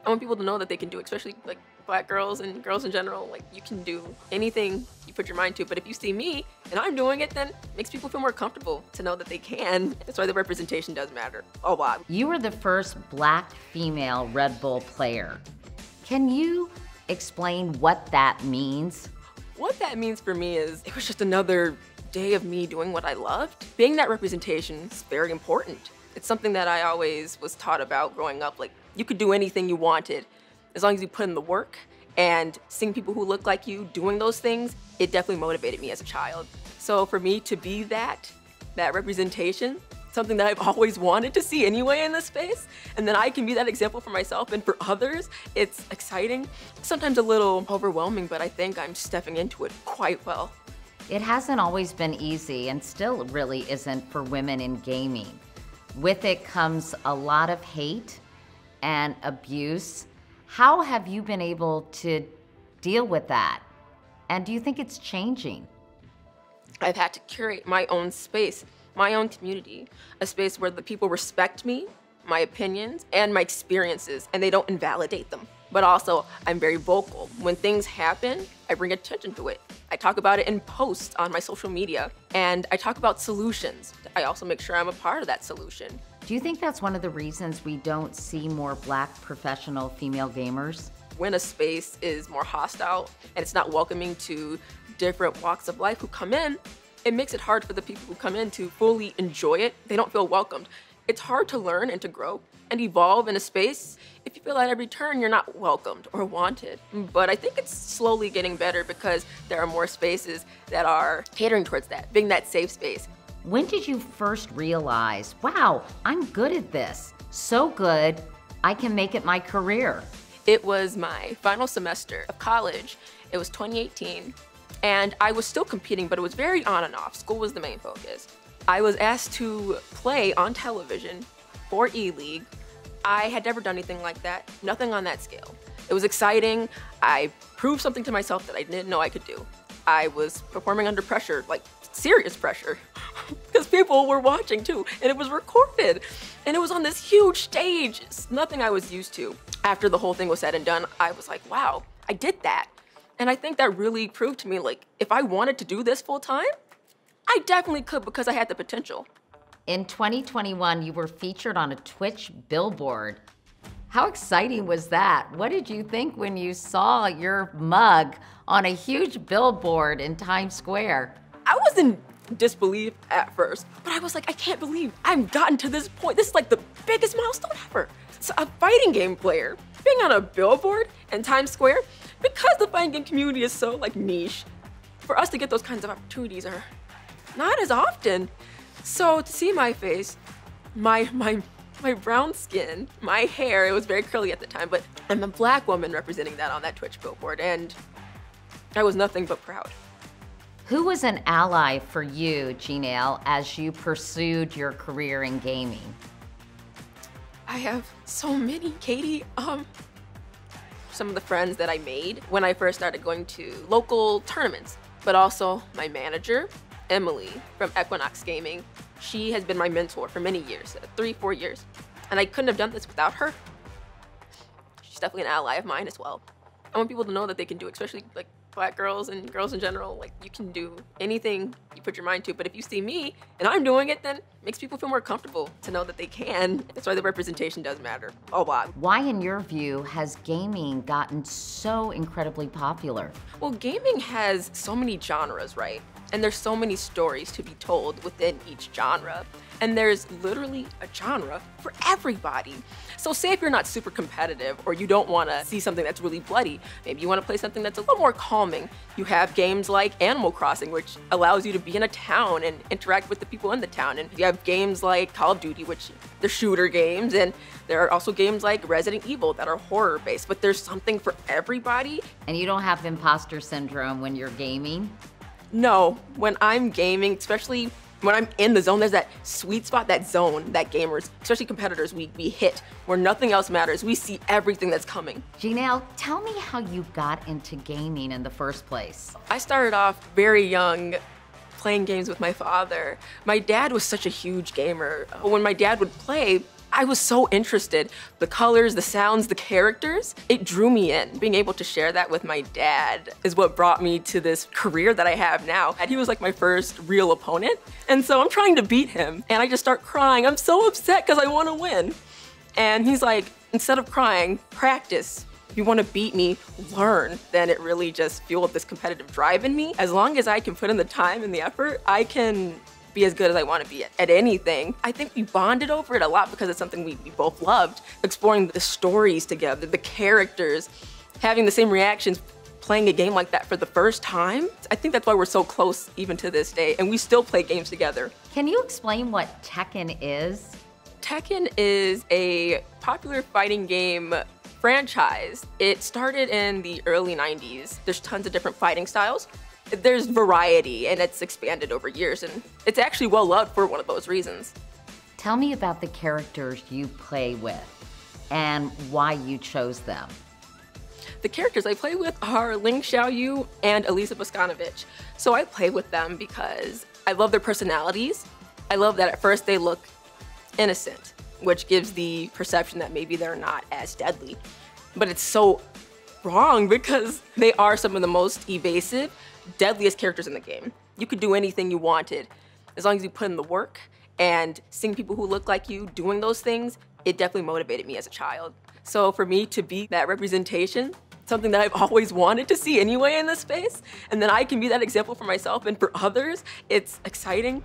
I want people to know that they can do it, especially like Black girls and girls in general. Like, you can do anything you put your mind to. But if you see me and I'm doing it, then it makes people feel more comfortable to know that they can. That's why the representation does matter a lot. You were the first Black female Red Bull player. Can you explain what that means? What that means for me is it was just another day of me doing what I loved. Being that representation is very important. It's something that I always was taught about growing up. Like, you could do anything you wanted as long as you put in the work. And seeing people who look like you doing those things, it definitely motivated me as a child. So for me to be that representation, something that I've always wanted to see anyway in this space, and then I can be that example for myself and for others, it's exciting. Sometimes a little overwhelming, but I think I'm stepping into it quite well. It hasn't always been easy, and still really isn't for women in gaming. With it comes a lot of hate and abuse. How have you been able to deal with that? And do you think it's changing? I've had to curate my own space, my own community, a space where the people respect me, my opinions, and my experiences, and they don't invalidate them. But also, I'm very vocal. When things happen, I bring attention to it. I talk about it in posts on my social media, and I talk about solutions. I also make sure I'm a part of that solution. Do you think that's one of the reasons we don't see more Black professional female gamers? When a space is more hostile and it's not welcoming to different walks of life who come in, it makes it hard for the people who come in to fully enjoy it. They don't feel welcomed. It's hard to learn and to grow and evolve in a space if you feel at every turn you're not welcomed or wanted. But I think it's slowly getting better because there are more spaces that are catering towards that, being that safe space. When did you first realize, wow, I'm good at this, so good, I can make it my career? It was my final semester of college. It was 2018, and I was still competing, but it was very on and off. School was the main focus. I was asked to play on television for E-League. I had never done anything like that, nothing on that scale. It was exciting. I proved something to myself that I didn't know I could do. I was performing under pressure, like serious pressure, because people were watching too, and it was recorded. And it was on this huge stage. It's nothing I was used to. After the whole thing was said and done, I was like, wow, I did that. And I think that really proved to me, like, if I wanted to do this full time, I definitely could because I had the potential. In 2021, you were featured on a Twitch billboard. How exciting was that? What did you think when you saw your mug on a huge billboard in Times Square? I was in disbelief at first, but I was like, I can't believe I've gotten to this point. This is like the biggest milestone ever. So a fighting game player being on a billboard in Times Square, because the fighting game community is so like niche, for us to get those kinds of opportunities are not as often. So to see my face, my brown skin, my hair, it was very curly at the time, but I'm a Black woman representing that on that Twitch billboard, and I was nothing but proud. Who was an ally for you, Jeannail, as you pursued your career in gaming? I have so many, Katie. Some of the friends that I made when I first started going to local tournaments, but also my manager, Emily from Equinox Gaming. She has been my mentor for many years, 3-4 years, and I couldn't have done this without her. She's definitely an ally of mine as well. I want people to know that they can do it, especially like Black girls and girls in general. Like, you can do anything you put your mind to, but if you see me and I'm doing it, then it makes people feel more comfortable to know that they can. That's why the representation does matter a lot. Why, in your view, has gaming gotten so incredibly popular? Well, gaming has so many genres, right? And there's so many stories to be told within each genre. And there's literally a genre for everybody. So say if you're not super competitive or you don't want to see something that's really bloody, maybe you want to play something that's a little more calming. You have games like Animal Crossing, which allows you to be in a town and interact with the people in the town. And you have games like Call of Duty, which they're shooter games. And there are also games like Resident Evil that are horror based, but there's something for everybody. And you don't have imposter syndrome when you're gaming? No, when I'm gaming, especially when I'm in the zone, there's that sweet spot, that zone that gamers, especially competitors, we hit where nothing else matters. We see everything that's coming. Jeannail, tell me how you got into gaming in the first place. I started off very young playing games with my father. My dad was such a huge gamer. When my dad would play, I was so interested. The colors, the sounds, the characters, it drew me in. Being able to share that with my dad is what brought me to this career that I have now. And he was like my first real opponent. And so I'm trying to beat him and I just start crying. I'm so upset because I want to win. And he's like, instead of crying, practice. If you want to beat me, learn. Then it really just fueled this competitive drive in me. As long as I can put in the time and the effort, I can be as good as I want to be at anything. I think we bonded over it a lot because it's something we both loved. Exploring the stories together, the characters, having the same reactions, playing a game like that for the first time. I think that's why we're so close even to this day, and we still play games together. Can you explain what Tekken is? Tekken is a popular fighting game franchise. It started in the early 90s. There's tons of different fighting styles. There's variety and it's expanded over years, and it's actually well loved for one of those reasons. Tell me about the characters you play with and why you chose them. The characters I play with are Ling Xiaoyu and Elisa Boskanovich. So I play with them because I love their personalities. I love that at first they look innocent, which gives the perception that maybe they're not as deadly. But it's so wrong because they are some of the most evasive, deadliest characters in the game. You could do anything you wanted. As long as you put in the work, and seeing people who look like you doing those things, it definitely motivated me as a child. So for me to be that representation, something that I've always wanted to see anyway in this space, and then I can be that example for myself and for others, it's exciting.